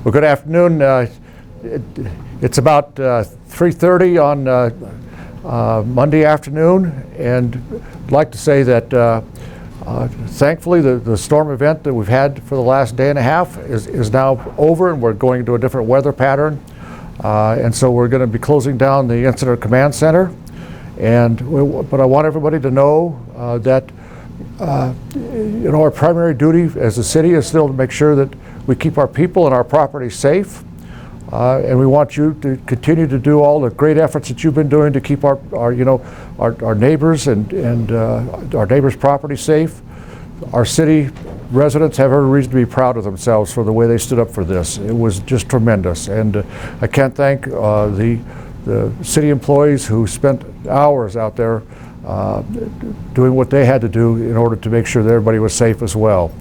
Well, good afternoon. It's about 3:30 on Monday afternoon, and I'd like to say that thankfully the storm event that we've had for the last day and a half is now over, and we're going to a different weather pattern. And so we're going to be closing down the Incident Command Center. But I want everybody to know that our primary duty as a city is still to make sure that we keep our people and our property safe. And we want you to continue to do all the great efforts that you've been doing to keep our neighbors and our neighbors' property safe. Our city residents have every reason to be proud of themselves for the way they stood up for this. It was just tremendous, and I can't thank the city employees who spent hours out there doing what they had to do in order to make sure that everybody was safe as well.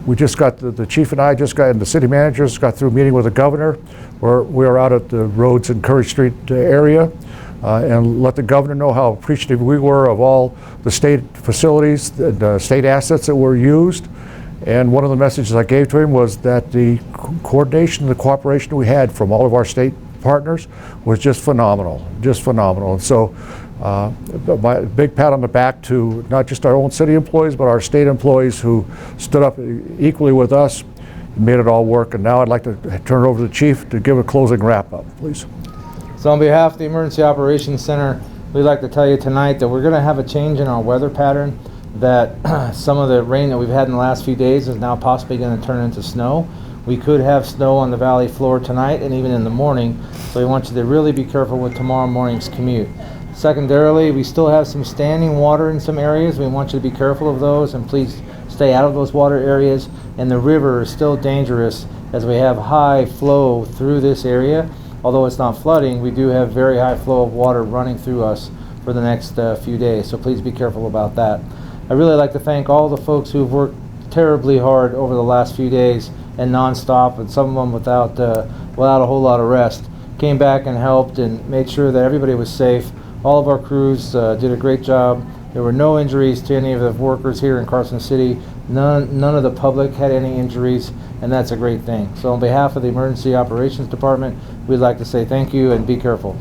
We just got, the chief and I just got, and the city managers got through meeting with the governor. We are out at the Rhodes and Curry Street area and let the governor know how appreciative we were of all the state facilities, the state assets that were used. And one of the messages I gave to him was that the coordination and the cooperation we had from all of our state partners was just phenomenal, just phenomenal. And so my big pat on the back to not just our own city employees, but our state employees who stood up equally with us and made it all work. And now I'd like to turn it over to the chief to give a closing wrap up, please. So on behalf of the Emergency Operations Center, we'd like to tell you tonight that we're going to have a change in our weather pattern, that some of the rain that we've had in the last few days is now possibly going to turn into snow. We could have snow on the valley floor tonight and even in the morning, so we want you to really be careful with tomorrow morning's commute. Secondarily, we still have some standing water in some areas. We want you to be careful of those, and please stay out of those water areas. And the river is still dangerous as we have high flow through this area. Although it's not flooding, we do have very high flow of water running through us for the next few days, so please be careful about that. I'd really like to thank all the folks who've worked terribly hard over the last few days and non-stop, and some of them without a whole lot of rest. Came back and helped and made sure that everybody was safe. All of our crews did a great job. There were no injuries to any of the workers here in Carson City. None of the public had any injuries, and that's a great thing. So on behalf of the Emergency Operations Department, we'd like to say thank you and be careful.